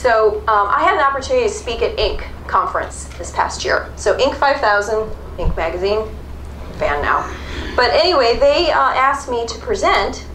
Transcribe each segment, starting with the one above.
So I had an opportunity to speak at Inc. conference this past year. So Inc. 5000, Inc. magazine, fan now. But anyway, they asked me to present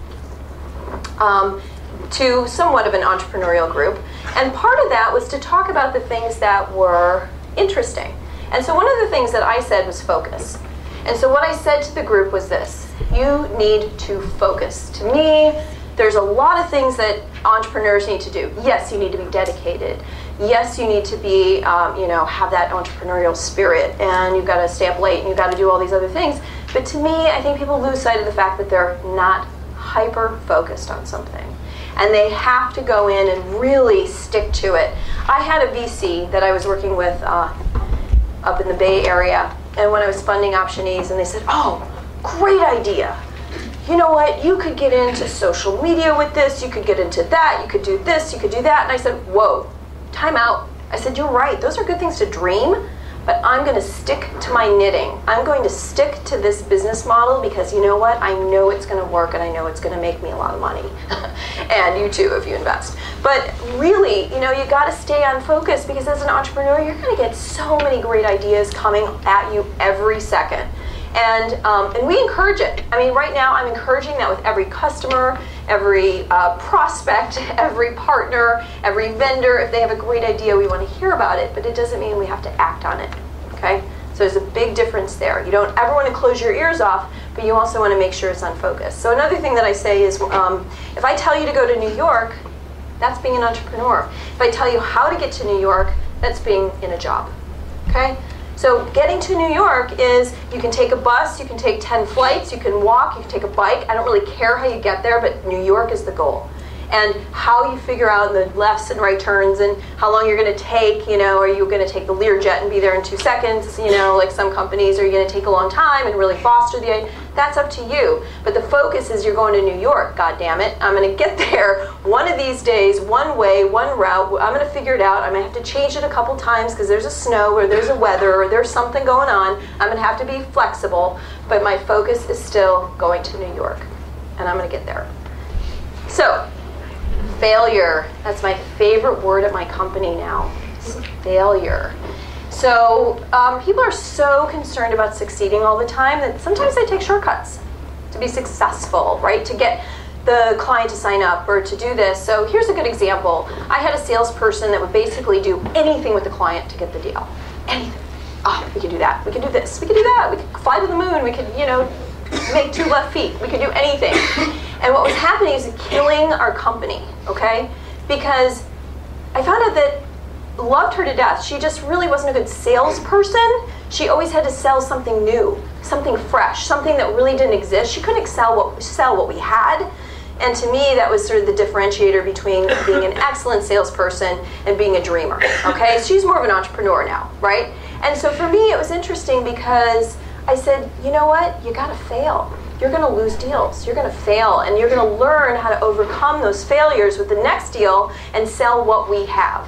to somewhat of an entrepreneurial group. And part of that was to talk about the things that were interesting. And so one of the things that I said was focus. And so what I said to the group was this: you need to focus. To me, there's a lot of things that entrepreneurs need to do. Yes, you need to be dedicated. Yes, you need to be, have that entrepreneurial spirit, and you've got to stay up late, and you've got to do all these other things. But to me, I think people lose sight of the fact that they're not hyper-focused on something. And they have to go in and really stick to it. I had a VC that I was working with up in the Bay Area, and when I was funding OptionEase, and they said, oh, great idea. You know what, you could get into social media with this, you could get into that, you could do this, you could do that. And I said, whoa, time out. I said, you're right, those are good things to dream, but I'm going to stick to my knitting. I'm going to stick to this business model because you know what, I know it's going to work and I know it's going to make me a lot of money. And you too if you invest. But really, you got to stay on focus, because as an entrepreneur, you're going to get so many great ideas coming at you every second. And we encourage it. I mean, right now I'm encouraging that with every customer, every prospect, every partner, every vendor. If they have a great idea, we want to hear about it, but it doesn't mean we have to act on it, okay? So there's a big difference there. You don't ever want to close your ears off, but you also want to make sure it's on focus. So another thing that I say is, if I tell you to go to New York, that's being an entrepreneur. If I tell you how to get to New York, that's being in a job, okay? So getting to New York is, you can take a bus, you can take 10 flights, you can walk, you can take a bike. I don't really care how you get there, but New York is the goal. And how you figure out the lefts and right turns and how long you're going to take, are you going to take the Learjet and be there in 2 seconds, like some companies, or are you going to take a long time and really foster the idea? That's up to you. But the focus is you're going to New York, God damn it. I'm going to get there one of these days, one way, one route. I'm going to figure it out. I'm going to have to change it a couple times because there's a snow or there's a weather or there's something going on. I'm going to have to be flexible, but my focus is still going to New York, and I'm going to get there. So, failure. That's my favorite word at my company now. It's failure. So people are so concerned about succeeding all the time that sometimes they take shortcuts to be successful, right? To get the client to sign up or to do this. So here's a good example. I had a salesperson that would basically do anything with the client to get the deal. Anything. Oh, we could do that. We could do this. We could do that. We could fly to the moon. We could, make 2 left feet. We could do anything. And what was happening is killing our company, okay? Because I found out that loved her to death. She just really wasn't a good salesperson. She always had to sell something new, something fresh, something that really didn't exist. She couldn't sell what we had. And to me, that was sort of the differentiator between being an excellent salesperson and being a dreamer, okay? She's more of an entrepreneur now, right? And so for me, it was interesting because I said, you know what? You gotta fail. You're going to lose deals. You're going to fail, and you're going to learn how to overcome those failures with the next deal and sell what we have,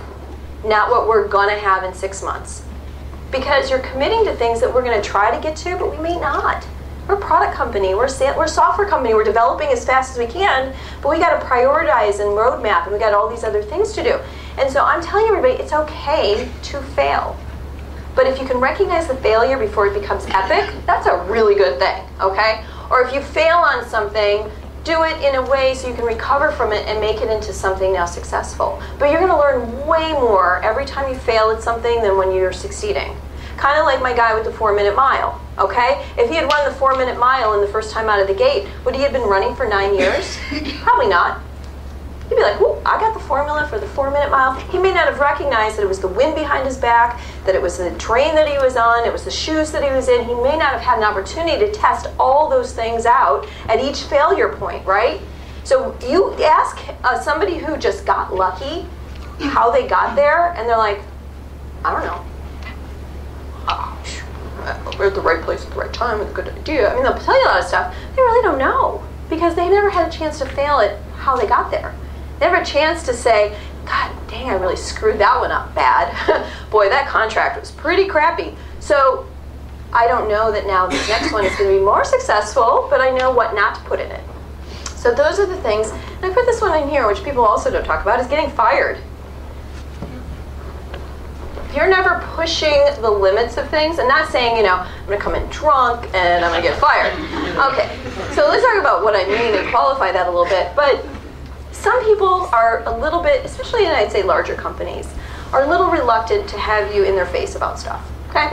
not what we're going to have in 6 months. Because you're committing to things that we're going to try to get to, but we may not. We're a product company. We're a software company. We're developing as fast as we can, but we got to prioritize and roadmap, and we got all these other things to do. And so I'm telling everybody, it's okay to fail. But if you can recognize the failure before it becomes epic, that's a really good thing, okay? Or if you fail on something, do it in a way so you can recover from it and make it into something now successful. But you're going to learn way more every time you fail at something than when you're succeeding. Kind of like my guy with the 4-minute mile, okay? If he had run the 4-minute mile in the first time out of the gate, would he have been running for 9 years? Probably not. He'd be like, whoa, I got the formula for the 4-minute mile. He may not have recognized that it was the wind behind his back, that it was the terrain that he was on, it was the shoes that he was in. He may not have had an opportunity to test all those things out at each failure point, right? So you ask somebody who just got lucky how they got there, and they're like, I don't know. We're at the right place at the right time with a good idea. I mean, they'll tell you a lot of stuff. They really don't know because they never had a chance to fail at how they got there. Never a chance to say, God dang, I really screwed that one up bad. Boy, that contract was pretty crappy. So I don't know that now this next one is going to be more successful, but I know what not to put in it. So those are the things. And I put this one in here, which people also don't talk about, is getting fired. you're never pushing the limits of things, and not saying, you know, I'm going to come in drunk and I'm going to get fired. Okay, so let's talk about what I mean and qualify that a little bit. But some people are a little bit, especially in, I'd say, larger companies, are a little reluctant to have you in their face about stuff, okay?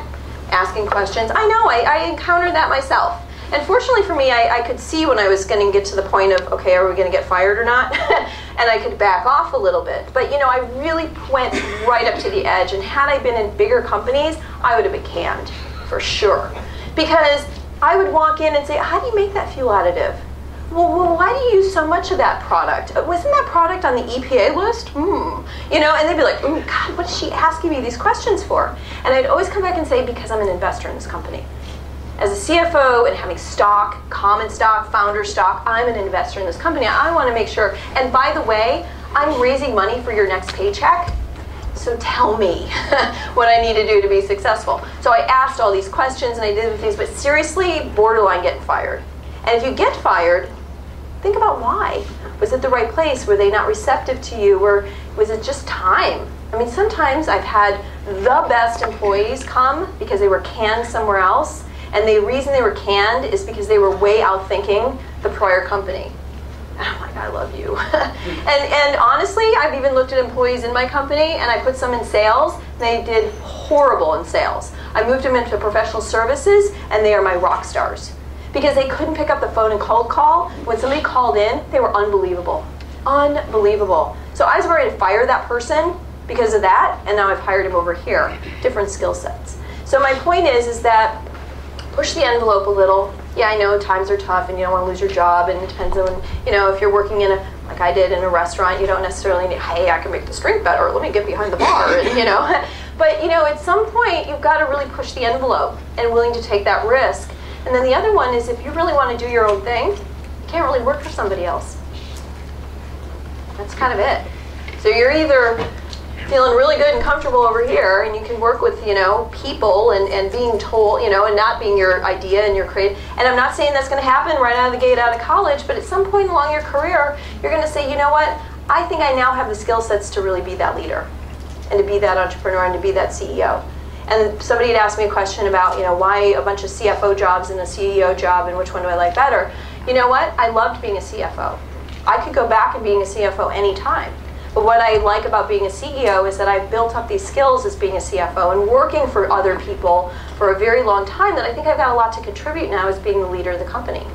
Asking questions. I know, I encountered that myself. And fortunately for me, I could see when I was going to get to the point of, okay, are we going to get fired or not? And I could back off a little bit. But you know, I really went right up to the edge. And had I been in bigger companies, I would have been canned, for sure. Because I would walk in and say, how do you make that fuel additive? Well, why do you use so much of that product? Wasn't that product on the EPA list? You know, and they'd be like, oh God, what is she asking me these questions for? And I'd always come back and say, because I'm an investor in this company. As a CFO and having stock, common stock, founder stock, I'm an investor in this company. I want to make sure, and by the way, I'm raising money for your next paycheck, so tell me what I need to do to be successful. So I asked all these questions and I did things, but seriously, borderline getting fired. And if you get fired, think about why. Was it the right place? Were they not receptive to you? Or was it just time? I mean, sometimes I've had the best employees come because they were canned somewhere else. And the reason they were canned is because they were way outthinking the prior company. And I'm like, I love you. and honestly, I've even looked at employees in my company, and I put some in sales. They did horrible in sales. I moved them into professional services, and they are my rock stars. Because they couldn't pick up the phone and cold call. When somebody called in, they were unbelievable. Unbelievable. So I was ready to fire that person because of that, and now I've hired him over here. Different skill sets. So my point is that push the envelope a little. Yeah, I know times are tough and you don't want to lose your job, and it depends on, you know, if you're working in a, like I did in a restaurant, you don't necessarily need, hey, I can make this drink better, let me get behind the bar, and, you know. But, you know, at some point, you've got to really push the envelope and willing to take that risk. And then the other one is if you really want to do your own thing, you can't really work for somebody else. That's kind of it. So you're either feeling really good and comfortable over here, and you can work with, you know, people and being told, you know, and not being your idea and your creative. And I'm not saying that's going to happen right out of the gate out of college, but at some point along your career, you're going to say, you know what, I think I now have the skill sets to really be that leader and to be that entrepreneur and to be that CEO. And somebody had asked me a question about, you know, why a bunch of CFO jobs and a CEO job and which one do I like better? You know what? I loved being a CFO. I could go back and being a CFO anytime. But what I like about being a CEO is that I've built up these skills as being a CFO and working for other people for a very long time that I think I've got a lot to contribute now as being the leader of the company.